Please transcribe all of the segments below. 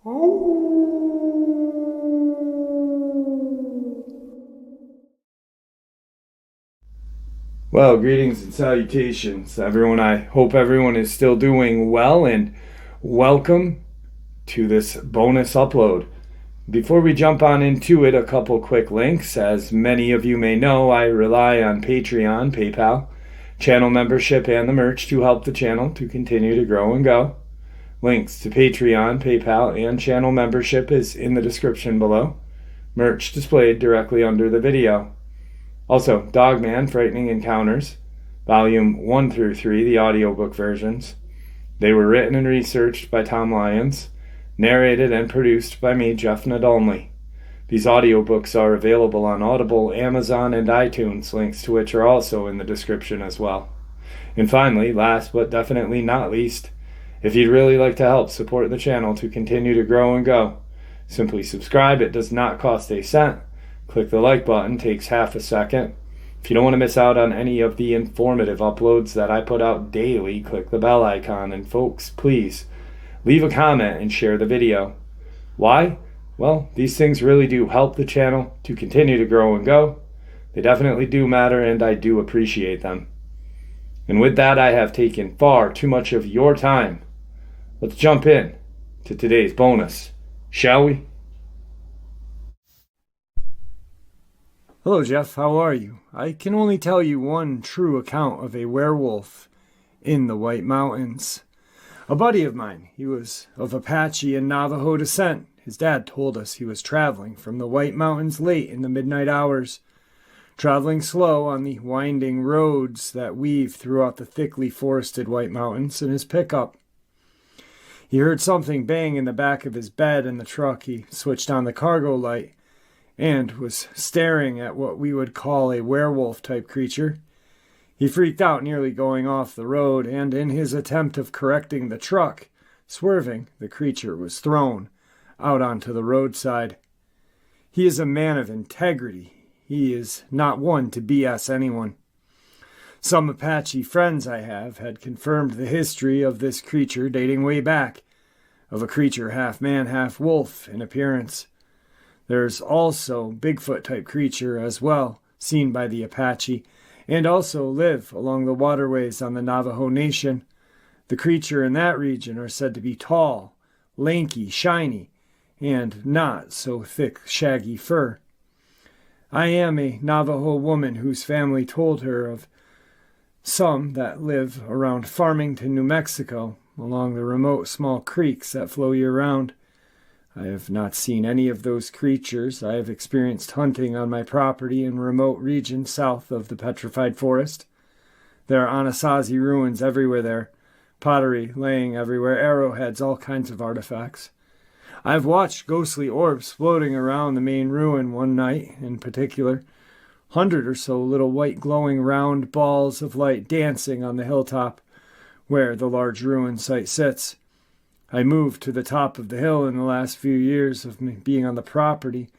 Well, greetings and salutations, everyone. I hope everyone is still doing well, and welcome to this bonus upload. Before we jump on into it, a couple quick links. As many of you may know, I rely on Patreon, PayPal, channel membership, and the merch to help the channel to continue to grow and go. Links to Patreon, PayPal, and channel membership is in the description below. Merch displayed directly under the video. Also, Dogman, Frightening Encounters, Volume 1 through 3, the audiobook versions. They were written and researched by Tom Lyons, narrated and produced by me, Jeff Nadolny. These audiobooks are available on Audible, Amazon, and iTunes, links to which are also in the description as well. And finally, last but definitely not least, if you'd really like to help support the channel to continue to grow and go, simply subscribe. It does not cost a cent. Click the like button, takes half a second. If you don't want to miss out on any of the informative uploads that I put out daily, click the bell icon. And folks, please leave a comment and share the video. Why? Well, these things really do help the channel to continue to grow and go. They definitely do matter, and I do appreciate them. And with that, I have taken far too much of your time. Let's jump in to today's bonus, shall we? Hello, Jeff. How are you? I can only tell you one true account of a werewolf in the White Mountains. A buddy of mine, he was of Apache and Navajo descent. His dad told us he was traveling from the White Mountains late in the midnight hours, traveling slow on the winding roads that weave throughout the thickly forested White Mountains in his pickup. He heard something bang in the back of his bed in the truck. He switched on the cargo light and was staring at what we would call a werewolf-type creature. He freaked out, nearly going off the road, and in his attempt of correcting the truck, swerving, the creature was thrown out onto the roadside. He is a man of integrity. He is not one to BS anyone. Some Apache friends I have had confirmed the history of this creature dating way back, of a creature half man, half wolf in appearance. There's also Bigfoot-type creature as well, seen by the Apache, and also live along the waterways on the Navajo Nation. The creature in that region are said to be tall, lanky, shiny, and not so thick, shaggy fur. I am a Navajo woman whose family told her of some that live around Farmington, New Mexico, along the remote small creeks that flow year-round. I have not seen any of those creatures. I have experienced hunting on my property in remote regions south of the petrified forest. There are Anasazi ruins everywhere there, pottery laying everywhere, arrowheads, all kinds of artifacts. I've watched ghostly orbs floating around the main ruin one night in particular, 100 or so little white glowing round balls of light dancing on the hilltop where the large ruin site sits. I moved to the top of the hill in the last few years of me being on the property,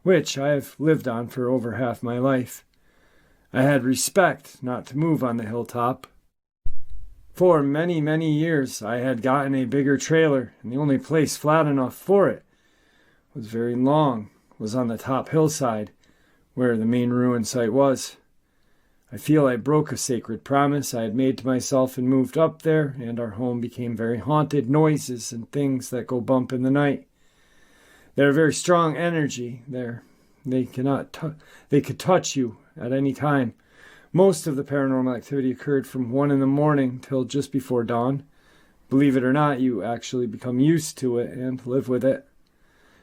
which I have lived on for over half my life. I had respect not to move on the hilltop. For many, many years I had gotten a bigger trailer, and the only place flat enough for it was very long, was on the top hillside, where the main ruin site was. I feel I broke a sacred promise I had made to myself and moved up there, and our home became very haunted, noises and things that go bump in the night. They're a very strong energy there. They could touch you at any time. Most of the paranormal activity occurred from 1 a.m. till just before dawn. Believe it or not, you actually become used to it and live with it.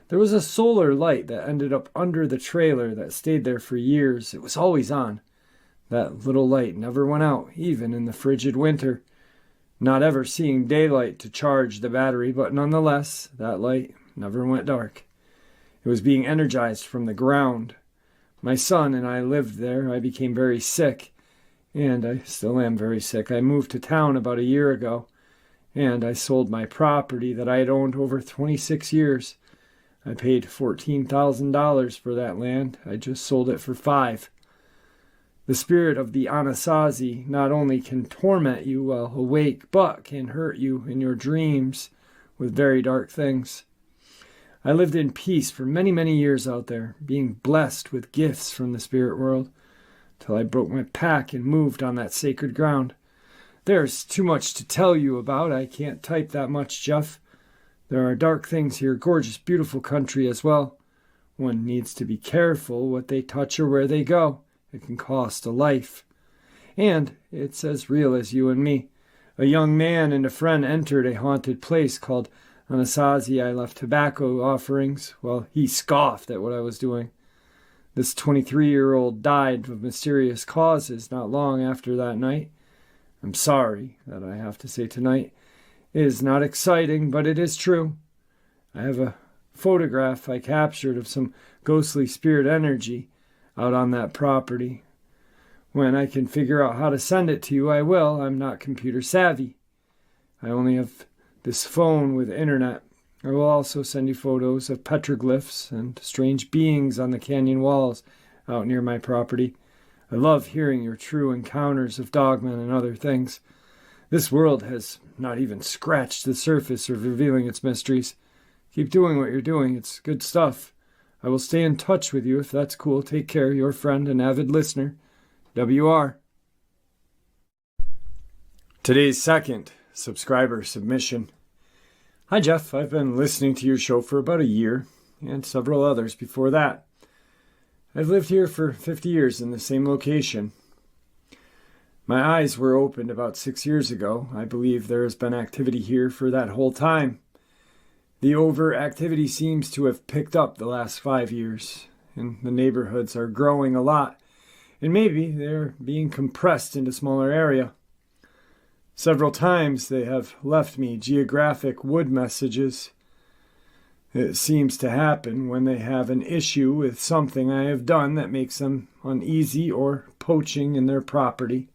There was a solar light that ended up under the trailer that stayed there for years. It was always on. That little light never went out, even in the frigid winter. Not ever seeing daylight to charge the battery, but nonetheless, that light never went dark. It was being energized from the ground. My son and I lived there. I became very sick, and I still am very sick. I moved to town about a year ago, and I sold my property that I had owned over 26 years. I paid $14,000 for that land. I just sold it for $5,000. The spirit of the Anasazi not only can torment you while awake, but can hurt you in your dreams with very dark things. I lived in peace for many, many years out there, being blessed with gifts from the spirit world, till I broke my pack and moved on that sacred ground. There's too much to tell you about. I can't type that much, Jeff. There are dark things here, gorgeous, beautiful country as well. One needs to be careful what they touch or where they go. It can cost a life. And it's as real as you and me. A young man and a friend entered a haunted place called Anasazi. I left tobacco offerings while he scoffed at what I was doing. This 23-year-old died of mysterious causes not long after that night. I'm sorry that I have to say tonight. It is not exciting, but it is true. I have a photograph I captured of some ghostly spirit energy out on that property. When I can figure out how to send it to you, I will. I'm not computer savvy. I only have this phone with internet. I will also send you photos of petroglyphs and strange beings on the canyon walls out near my property. I love hearing your true encounters of dogmen and other things. This world has not even scratched the surface of revealing its mysteries. Keep doing what you're doing. It's good stuff. I will stay in touch with you if that's cool. Take care. Your friend and avid listener, WR. Today's second subscriber submission. Hi, Jeff. I've been listening to your show for about a year, and several others before that. I've lived here for 50 years in the same location. My eyes were opened about 6 years ago. I believe there has been activity here for that whole time. The overactivity seems to have picked up the last 5 years, and the neighborhoods are growing a lot, and maybe they're being compressed into smaller area. Several times they have left me geographic wood messages. It seems to happen when they have an issue with something I have done that makes them uneasy or poaching in their property.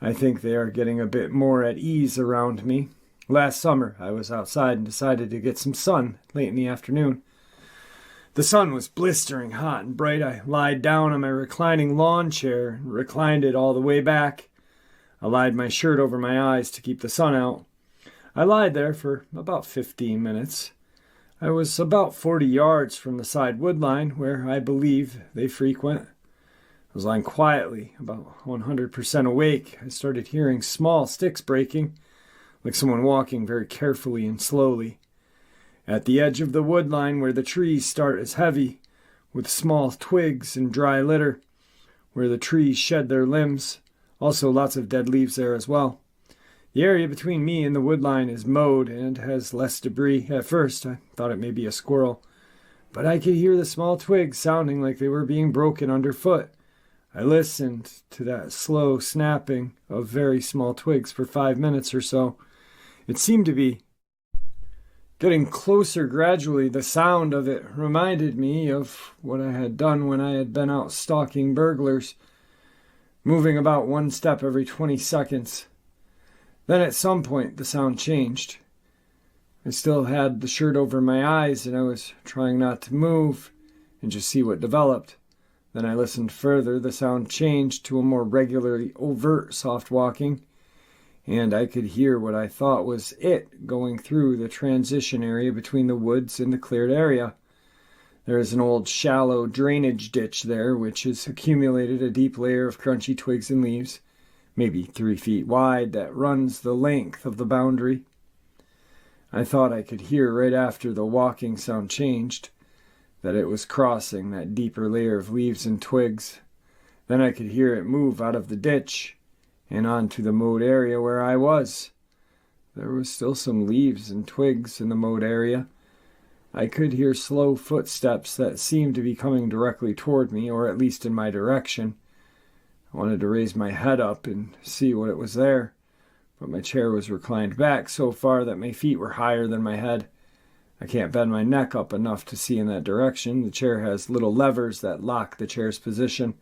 I think they are getting a bit more at ease around me. Last summer, I was outside and decided to get some sun late in the afternoon. The sun was blistering hot and bright. I lied down on my reclining lawn chair and reclined it all the way back. I lied my shirt over my eyes to keep the sun out. I lied there for about 15 minutes. I was about 40 yards from the side wood line where I believe they frequent. I was lying quietly, about 100% awake. I started hearing small sticks breaking, like someone walking very carefully and slowly. At the edge of the wood line where the trees start is heavy, with small twigs and dry litter, where the trees shed their limbs. Also lots of dead leaves there as well. The area between me and the wood line is mowed and has less debris. At first, I thought it may be a squirrel, but I could hear the small twigs sounding like they were being broken underfoot. I listened to that slow snapping of very small twigs for 5 minutes or so. It seemed to be getting closer gradually. The sound of it reminded me of what I had done when I had been out stalking burglars, moving about one step every 20 seconds. Then at some point the sound changed. I still had the shirt over my eyes and I was trying not to move and just see what developed. Then I listened further. The sound changed to a more regularly overt soft walking, and I could hear what I thought was it going through the transition area between the woods and the cleared area. There is an old shallow drainage ditch there which has accumulated a deep layer of crunchy twigs and leaves, maybe 3 feet wide, that runs the length of the boundary. I thought I could hear right after the walking sound changed that it was crossing that deeper layer of leaves and twigs. Then I could hear it move out of the ditch and onto the mowed area where I was. There was still some leaves and twigs in the mowed area. I could hear slow footsteps that seemed to be coming directly toward me, or at least in my direction. I wanted to raise my head up and see what it was there, but my chair was reclined back so far that my feet were higher than my head. I can't bend my neck up enough to see in that direction. The chair has little levers that lock the chair's position.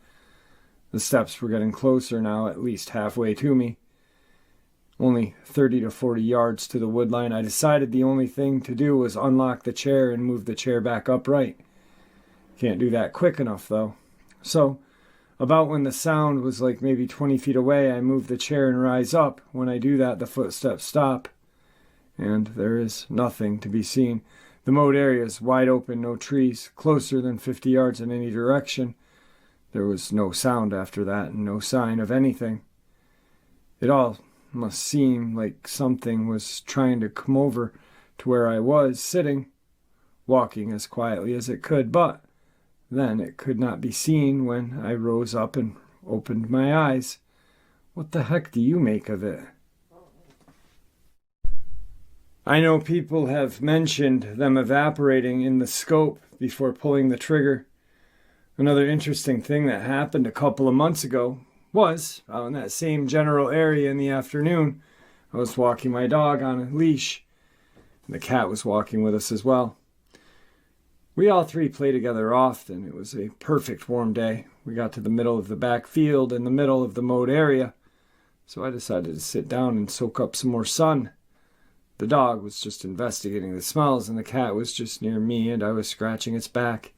The steps were getting closer now, at least halfway to me. Only 30 to 40 yards to the wood line. I decided the only thing to do was unlock the chair and move the chair back upright. Can't do that quick enough, though. So, about when the sound was like maybe 20 feet away, I move the chair and rise up. When I do that, the footsteps stop, and there is nothing to be seen. The mowed area is wide open, no trees, closer than 50 yards in any direction. There was no sound after that, and no sign of anything. It all must seem like something was trying to come over to where I was sitting, walking as quietly as it could, but then it could not be seen when I rose up and opened my eyes. What the heck do you make of it? I know people have mentioned them evaporating in the scope before pulling the trigger. Another interesting thing that happened a couple of months ago was, out in that same general area in the afternoon, I was walking my dog on a leash, and the cat was walking with us as well. We all three play together often. It was a perfect warm day. We got to the middle of the back field in the middle of the mowed area, so I decided to sit down and soak up some more sun. The dog was just investigating the smells, and the cat was just near me, and I was scratching its back.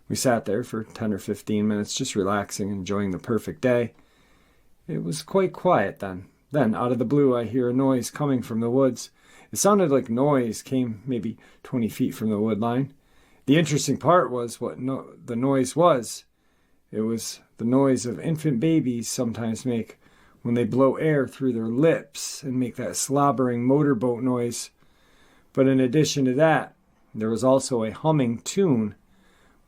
We sat there for 10 or 15 minutes, just relaxing, enjoying the perfect day. It was quite quiet then. Then, out of the blue, I hear a noise coming from the woods. It sounded like noise came maybe 20 feet from the wood line. The interesting part was what the noise was. It was the noise of infant babies sometimes make when they blow air through their lips and make that slobbering motorboat noise. But in addition to that, there was also a humming tune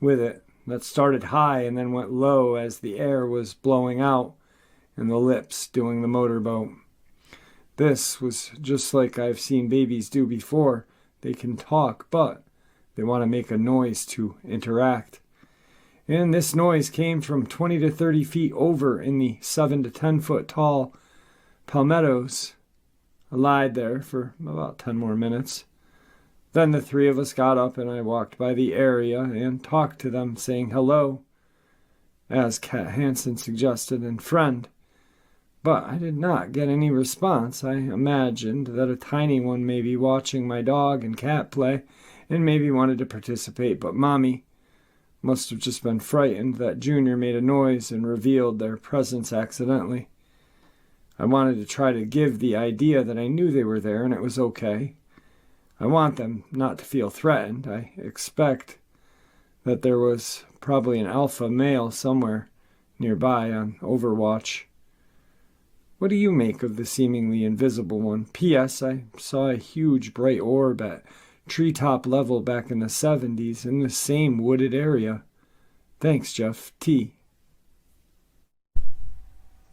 with it that started high and then went low as the air was blowing out and the lips doing the motorboat. This was just like I've seen babies do before. They can talk, but they want to make a noise to interact. And this noise came from 20 to 30 feet over in the 7 to 10 foot tall palmettos. I lied there for about 10 more minutes. Then the three of us got up and I walked by the area and talked to them, saying hello, as Cat Hansen suggested, and friend. But I did not get any response. I imagined that a tiny one may be watching my dog and cat play and maybe wanted to participate, but Mommy must have just been frightened that Junior made a noise and revealed their presence accidentally. I wanted to try to give the idea that I knew they were there and it was okay. I want them not to feel threatened. I expect that there was probably an alpha male somewhere nearby on Overwatch. What do you make of the seemingly invisible one? P.S. I saw a huge bright orb at treetop level back in the 70s in the same wooded area. Thanks, Jeff T.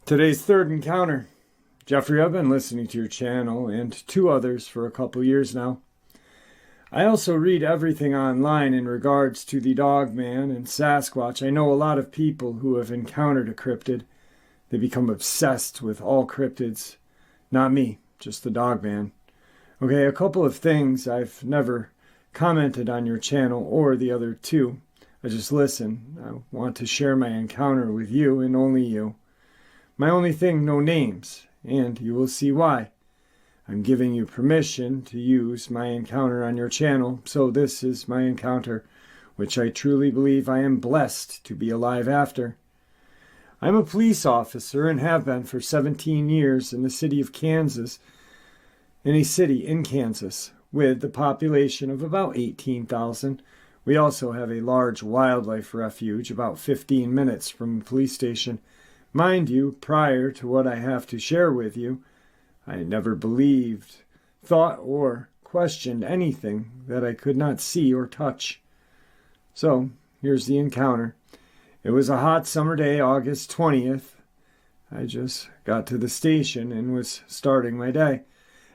Today's third encounter. Jeffrey, I've been listening to your channel and two others for a couple years now. I also read everything online in regards to the Dogman and Sasquatch. I know a lot of people who have encountered a cryptid. They become obsessed with all cryptids. Not me, just the Dogman. Okay, a couple of things. I've never commented on your channel or the other two. I just listen. I want to share my encounter with you and only you. My only thing, no names, and you will see why. I'm giving you permission to use my encounter on your channel, so this is my encounter, which I truly believe I am blessed to be alive after. I'm a police officer and have been for 17 years in the city of Kansas, in a city in Kansas, with the population of about 18,000. We also have a large wildlife refuge about 15 minutes from the police station. Mind you, prior to what I have to share with you, I never believed, thought, or questioned anything that I could not see or touch. So, here's the encounter. It was a hot summer day, August 20th. I just got to the station and was starting my day.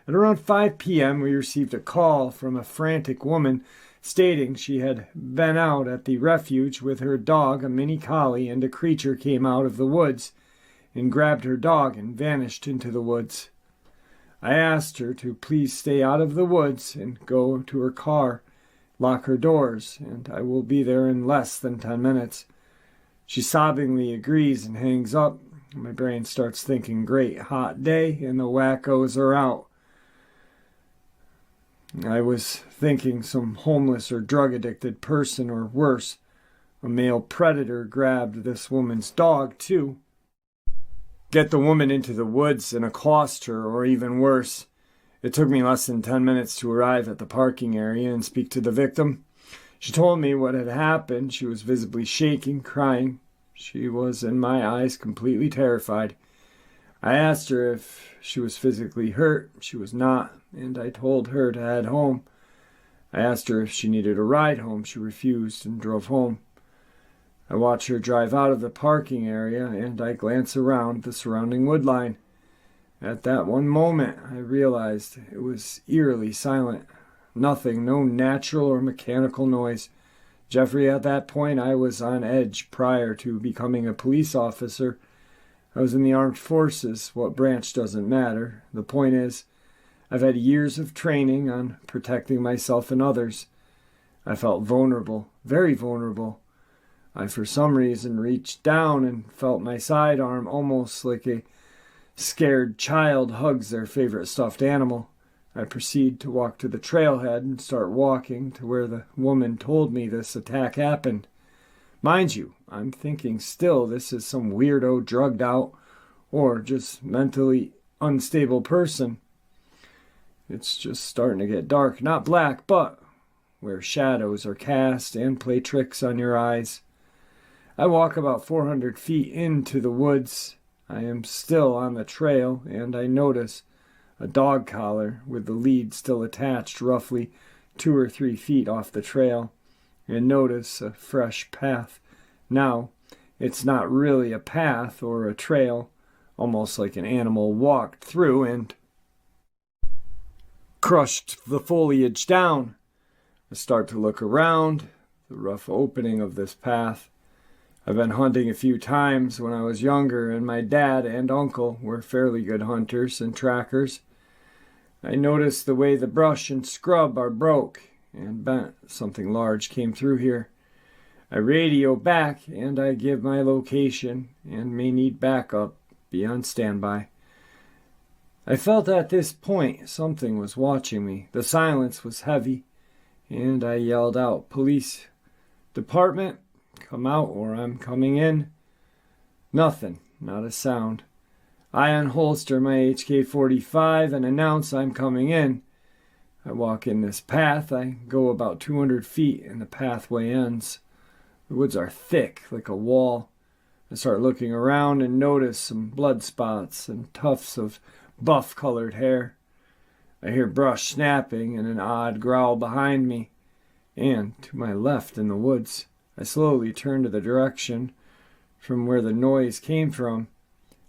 At around 5 p.m., we received a call from a frantic woman stating she had been out at the refuge with her dog, a mini collie, and a creature came out of the woods and grabbed her dog and vanished into the woods. I asked her to please stay out of the woods and go to her car, lock her doors, and I will be there in less than 10 minutes. She sobbingly agrees and hangs up. My brain starts thinking, great, hot day, and the wackos are out. I was thinking some homeless or drug-addicted person, or worse, a male predator grabbed this woman's dog, too. Get the woman into the woods and accost her, or even worse. It took me less than 10 minutes to arrive at the parking area and speak to the victim. She told me what had happened. She was visibly shaking, crying. She was, in my eyes, completely terrified. I asked her if she was physically hurt. She was not, and I told her to head home. I asked her if she needed a ride home. She refused and drove home. I watched her drive out of the parking area, and I glanced around the surrounding woodline. At that one moment, I realized it was eerily silent. Nothing, no natural or mechanical noise. Jeffrey, at that point, I was on edge prior to becoming a police officer. I was in the armed forces. What branch doesn't matter. The point is, I've had years of training on protecting myself and others. I felt vulnerable, very vulnerable. I, for some reason, reached down and felt my sidearm almost like a scared child hugs their favorite stuffed animal. I proceed to walk to the trailhead and start walking to where the woman told me this attack happened. Mind you, I'm thinking still this is some weirdo drugged out or just mentally unstable person. It's just starting to get dark, not black, but where shadows are cast and play tricks on your eyes. I walk about 400 feet into the woods. I am still on the trail, and I notice a dog collar with the lead still attached roughly 2 or 3 feet off the trail, and notice a fresh path. Now, it's not really a path or a trail, almost like an animal walked through and crushed the foliage down. I start to look around the rough opening of this path. I've been hunting a few times when I was younger, and my dad and uncle were fairly good hunters and trackers. I noticed the way the brush and scrub are broke and bent. Something large came through here. I radio back, and I give my location and may need backup. Be on standby. I felt at this point something was watching me. The silence was heavy, and I yelled out, "Police department, come out or I'm coming in." Nothing, not a sound. I unholster my HK-45 and announce I'm coming in. I walk in this path. I go about 200 feet and the pathway ends. The woods are thick, like a wall. I start looking around and notice some blood spots and tufts of buff-colored hair. I hear brush snapping and an odd growl behind me, and to my left in the woods. I slowly turn to the direction from where the noise came from.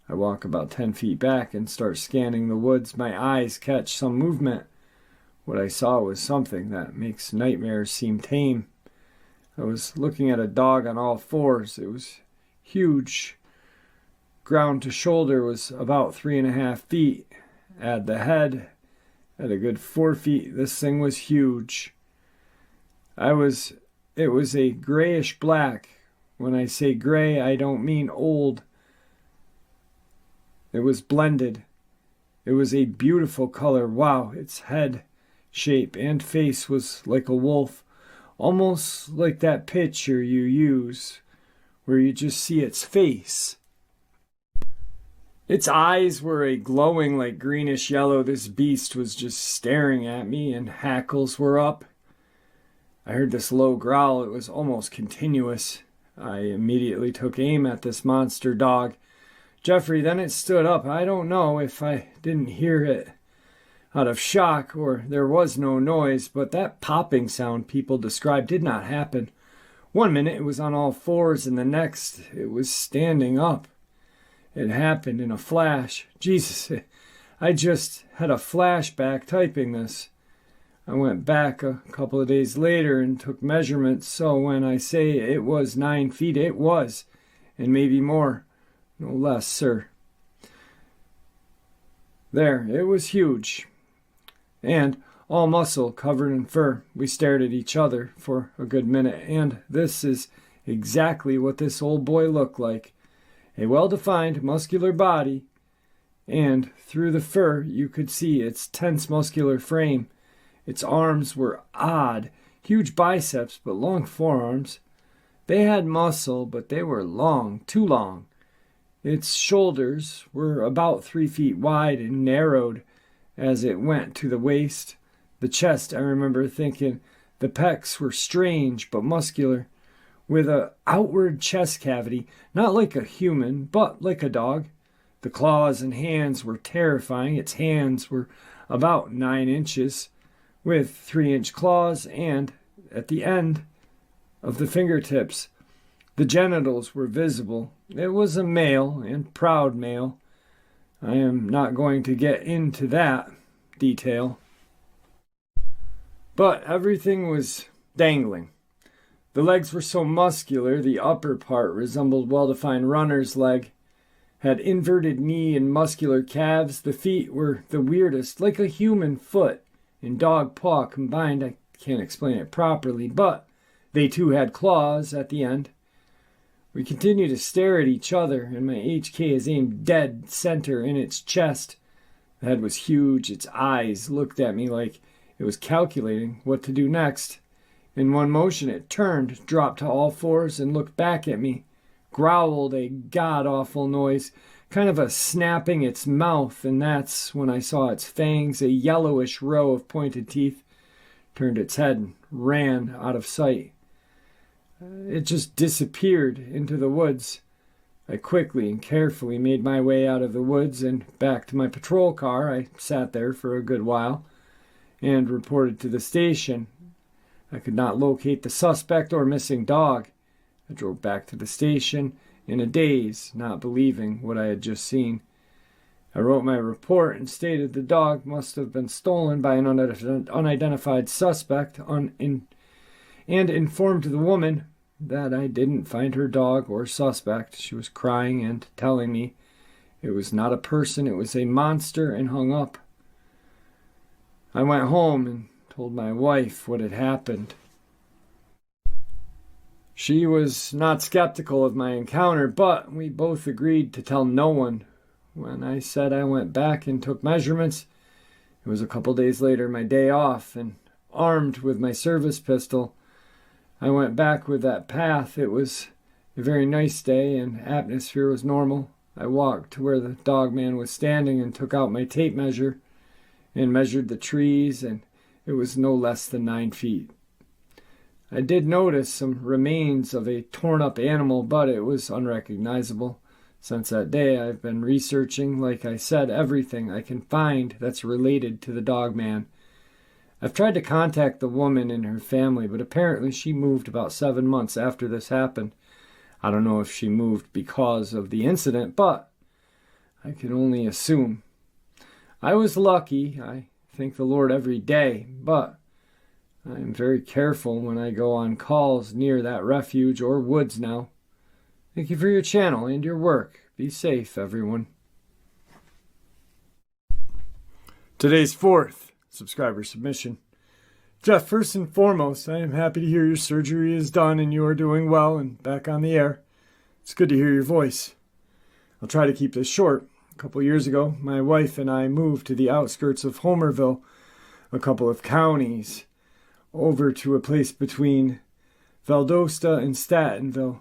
I walk about 10 feet back and start scanning the woods. My eyes catch some movement. What I saw was something that makes nightmares seem tame. I was looking at a dog on all fours. It was huge. Ground to shoulder was about 3.5 feet. Add the head at a good 4 feet. This thing was huge. It was a grayish black. When I say gray, I don't mean old. It was blended. It was a beautiful color. Wow, its head shape and face was like a wolf. Almost like that picture you use where you just see its face. Its eyes were a glowing like greenish yellow. This beast was just staring at me and hackles were up. I heard this low growl. It was almost continuous. I immediately took aim at this monster dog. Jeffrey, then it stood up. I don't know if I didn't hear it out of shock or there was no noise, but that popping sound people described did not happen. One minute it was on all fours and the next it was standing up. It happened in a flash. Jesus, I just had a flashback typing this. I went back a couple of days later and took measurements, so when I say it was 9 feet, it was, and maybe more, no less, sir. There, it was huge, and all muscle covered in fur. We stared at each other for a good minute, and this is exactly what this old boy looked like. A well-defined, muscular body, and through the fur you could see its tense muscular frame. Its arms were odd, huge biceps but long forearms. They had muscle, but they were long, too long. Its shoulders were about 3 feet wide and narrowed, as it went to the waist. The chest, I remember thinking the pecs were strange but muscular, with a outward chest cavity, not like a human, but like a dog. The claws and hands were terrifying. Its hands were about 9 inches, with 3-inch claws, and at the end of the fingertips, the genitals were visible. It was a male, and proud male. I am not going to get into that detail. But everything was dangling. The legs were so muscular, the upper part resembled well-defined runner's leg, had inverted knee and muscular calves. The feet were the weirdest, like a human foot and dog paw combined. I can't explain it properly, but they too had claws at the end. We continued to stare at each other, and my HK is aimed dead center in its chest. The head was huge. Its eyes looked at me like it was calculating what to do next. In one motion it turned, dropped to all fours, and looked back at me, growled a god-awful noise, kind of a snapping its mouth, and that's when I saw its fangs, a yellowish row of pointed teeth, turned its head and ran out of sight. It just disappeared into the woods. I quickly and carefully made my way out of the woods and back to my patrol car. I sat there for a good while and reported to the station. I could not locate the suspect or missing dog. I drove back to the station in a daze, not believing what I had just seen. I wrote my report and stated the dog must have been stolen by an unidentified suspect and informed the woman that I didn't find her dog or suspect. She was crying and telling me it was not a person, it was a monster, and hung up. I went home and told my wife what had happened. She was not skeptical of my encounter, but we both agreed to tell no one. When I said I went back and took measurements, it was a couple days later, my day off, and armed with my service pistol, I went back with that path. It was a very nice day and atmosphere was normal. I walked to where the dogman was standing and took out my tape measure and measured the trees, and it was no less than 9 feet. I did notice some remains of a torn-up animal, but it was unrecognizable. Since that day, I've been researching, like I said, everything I can find that's related to the dogman. I've tried to contact the woman and her family, but apparently she moved about 7 months after this happened. I don't know if she moved because of the incident, but I can only assume. I was lucky. I thank the Lord every day, but I am very careful when I go on calls near that refuge or woods now. Thank you for your channel and your work. Be safe, everyone. Today's fourth subscriber submission. Jeff, first and foremost, I am happy to hear your surgery is done and you are doing well and back on the air. It's good to hear your voice. I'll try to keep this short. A couple years ago, my wife and I moved to the outskirts of Homerville, a couple of counties, over to a place between Valdosta and Statenville.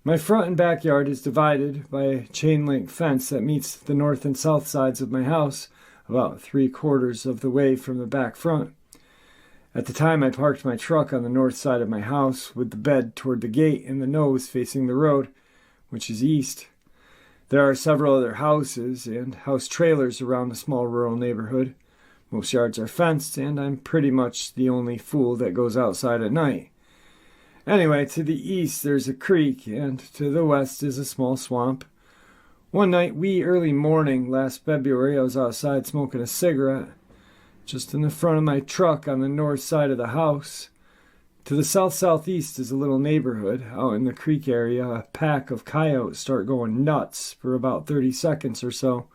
My front and backyard is divided by a chain-link fence that meets the north and south sides of my house, about 3/4 of the way from the back front. At the time, I parked my truck on the north side of my house with the bed toward the gate and the nose facing the road, which is east. There are several other houses and house trailers around the small rural neighborhood. Most yards are fenced, and I'm pretty much the only fool that goes outside at night. Anyway, to the east there's a creek, and to the west is a small swamp. One night, early morning last February, I was outside smoking a cigarette, just in the front of my truck on the north side of the house. To the south-southeast is a little neighborhood. Out in the creek area, a pack of coyotes start going nuts for about 30 seconds or so.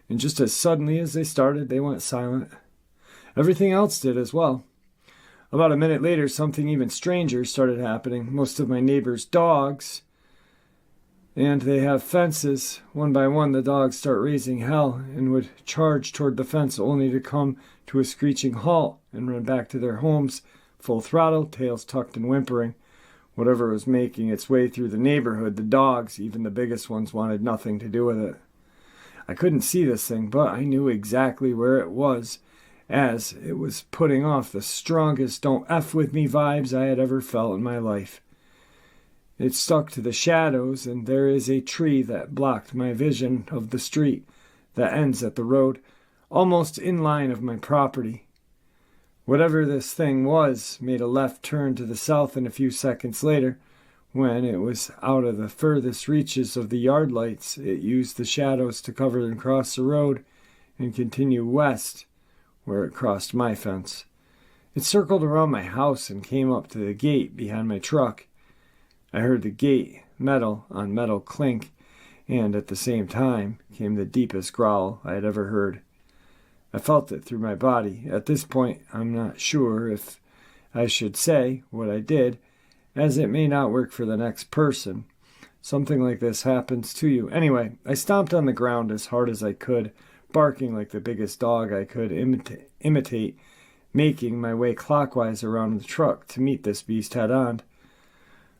And just as suddenly as they started, they went silent. Everything else did as well. About a minute later, something even stranger started happening. Most of my neighbors' dogs, and they have fences. One by one, the dogs start raising hell and would charge toward the fence only to come to a screeching halt and run back to their homes, full throttle, tails tucked and whimpering. Whatever was making its way through the neighborhood, the dogs, even the biggest ones, wanted nothing to do with it. I couldn't see this thing, but I knew exactly where it was, as it was putting off the strongest don't F with me vibes I had ever felt in my life. It stuck to the shadows, and there is a tree that blocked my vision of the street that ends at the road, almost in line of my property. Whatever this thing was made a left turn to the south, and a few seconds later, when it was out of the furthest reaches of the yard lights, it used the shadows to cover and cross the road and continue west, where it crossed my fence. It circled around my house and came up to the gate behind my truck. I heard the gate, metal on metal, clink, and at the same time came the deepest growl I had ever heard. I felt it through my body. At this point, I'm not sure if I should say what I did, as it may not work for the next person. Something like this happens to you. Anyway, I stomped on the ground as hard as I could, barking like the biggest dog I could imitate, making my way clockwise around the truck to meet this beast head on.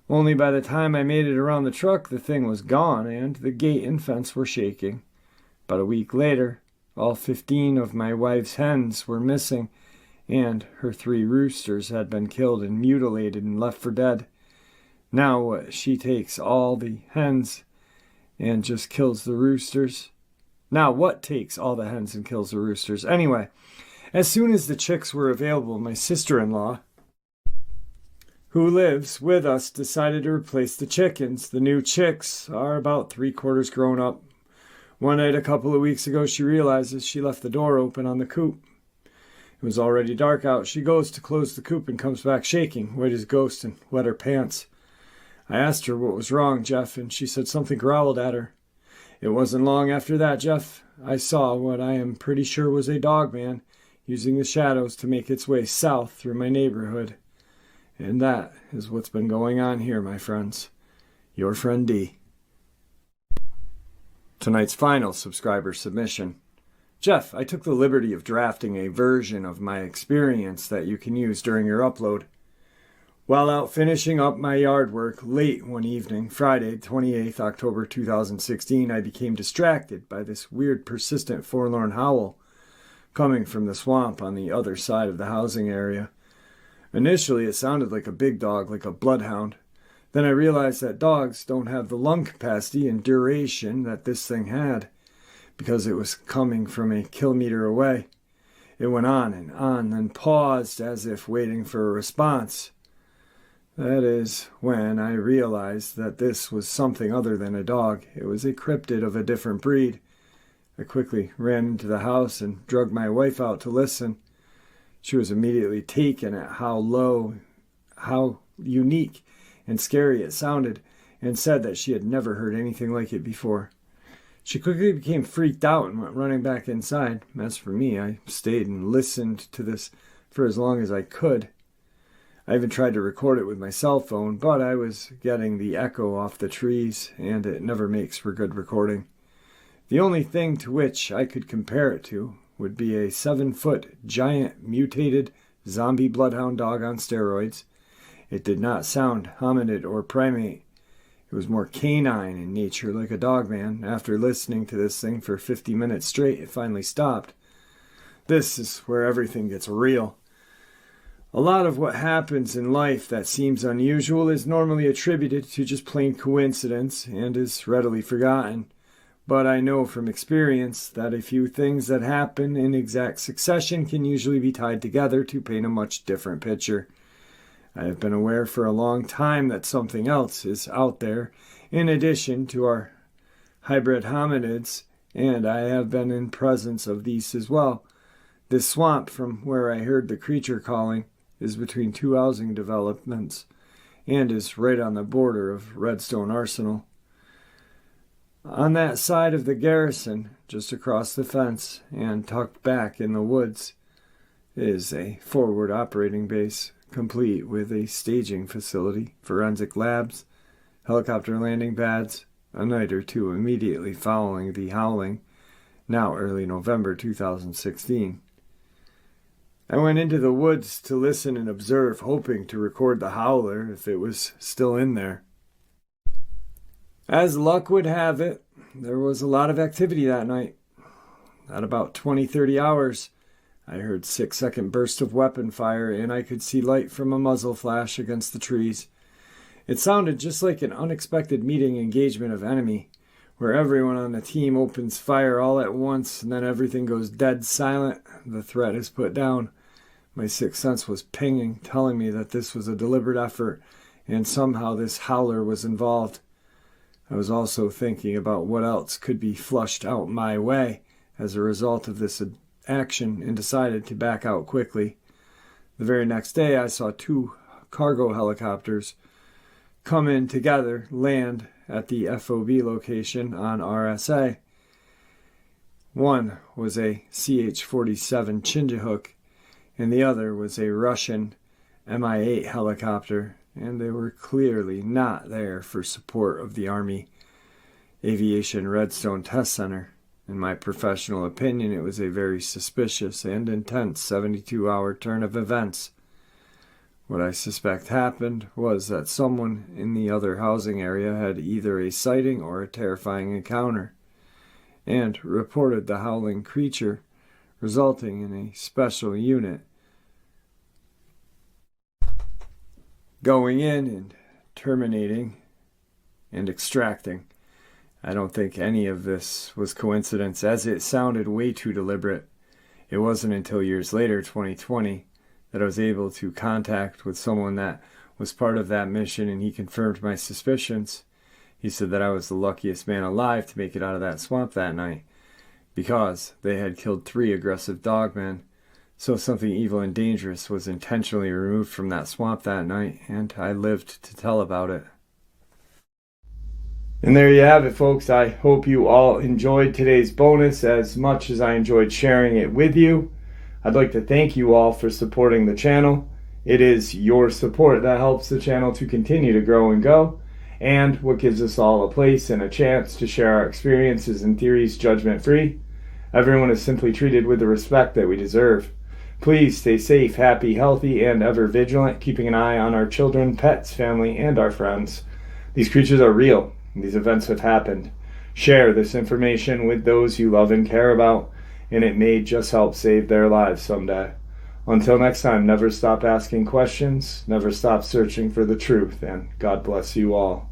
Only by the time I made it around the truck, the thing was gone, and the gate and fence were shaking. About a week later, all 15 of my wife's hens were missing, and her 3 roosters had been killed and mutilated and left for dead. Now she takes all the hens and just kills the roosters. Now what takes all the hens and kills the roosters? Anyway, as soon as the chicks were available, my sister-in-law, who lives with us, decided to replace the chickens. The new chicks are about 3/4 grown up. One night a couple of weeks ago, she realizes she left the door open on the coop. It was already dark out. She goes to close the coop and comes back shaking, white as a ghost, and wet her pants. I asked her what was wrong, Jeff, and she said something growled at her. It wasn't long after that, Jeff, I saw what I am pretty sure was a dogman using the shadows to make its way south through my neighborhood. And that is what's been going on here, my friends. Your friend D. Tonight's final subscriber submission. Jeff, I took the liberty of drafting a version of my experience that you can use during your upload. While out finishing up my yard work late one evening, Friday, 28th October 2016, I became distracted by this weird, persistent, forlorn howl coming from the swamp on the other side of the housing area. Initially, it sounded like a big dog, like a bloodhound. Then I realized that dogs don't have the lung capacity and duration that this thing had, because it was coming from a kilometer away. It went on, then paused as if waiting for a response. That is when I realized that this was something other than a dog. It was a cryptid of a different breed. I quickly ran into the house and dragged my wife out to listen. She was immediately taken at how low, how unique and scary it sounded, and said that she had never heard anything like it before. She quickly became freaked out and went running back inside. As for me, I stayed and listened to this for as long as I could. I even tried to record it with my cell phone, but I was getting the echo off the trees, and it never makes for good recording. The only thing to which I could compare it to would be a 7-foot, giant, mutated, zombie bloodhound dog on steroids. It did not sound hominid or primate. It was more canine in nature, like a dogman. After listening to this thing for 50 minutes straight, it finally stopped. This is where everything gets real. A lot of what happens in life that seems unusual is normally attributed to just plain coincidence and is readily forgotten. But I know from experience that a few things that happen in exact succession can usually be tied together to paint a much different picture. I have been aware for a long time that something else is out there in addition to our hybrid hominids, and I have been in presence of these as well. This swamp, from where I heard the creature calling, is between 2 housing developments and is right on the border of Redstone Arsenal. On that side of the garrison, just across the fence and tucked back in the woods, is a forward operating base, complete with a staging facility, forensic labs, helicopter landing pads, a night or two immediately following the howling, now early November 2016. I went into the woods to listen and observe, hoping to record the howler if it was still in there. As luck would have it, there was a lot of activity that night. at about 20-30 hours, I heard 6-second bursts of weapon fire, and I could see light from a muzzle flash against the trees. It sounded just like an unexpected meeting engagement of enemy, where everyone on the team opens fire all at once, and then everything goes dead silent. The threat is put down. My sixth sense was pinging, telling me that this was a deliberate effort, and somehow this howler was involved. I was also thinking about what else could be flushed out my way as a result of this action, and decided to back out quickly. The very next day, I saw 2 cargo helicopters come in together, land at the FOB location on RSA. One was a CH-47 Chinjahook, and the other was a Russian Mi-8 helicopter, and they were clearly not there for support of the Army Aviation Redstone Test Center. In my professional opinion, it was a very suspicious and intense 72-hour turn of events. What I suspect happened was that someone in the other housing area had either a sighting or a terrifying encounter, and reported the howling creature, resulting in a special unit going in and terminating and extracting. I don't think any of this was coincidence, as it sounded way too deliberate. It wasn't until years later, 2020, that I was able to contact with someone that was part of that mission, and he confirmed my suspicions. He said that I was the luckiest man alive to make it out of that swamp that night, because they had killed 3 aggressive dogmen. So something evil and dangerous was intentionally removed from that swamp that night, and I lived to tell about it. And there you have it, folks. I hope you all enjoyed today's bonus as much as I enjoyed sharing it with you. I'd like to thank you all for supporting the channel. It is your support that helps the channel to continue to grow and go, and what gives us all a place and a chance to share our experiences and theories judgment-free. Everyone is simply treated with the respect that we deserve. Please stay safe, happy, healthy, and ever vigilant, keeping an eye on our children, pets, family, and our friends. These creatures are real. These events have happened. Share this information with those you love and care about, and it may just help save their lives someday. Until next time, never stop asking questions, never stop searching for the truth, and God bless you all.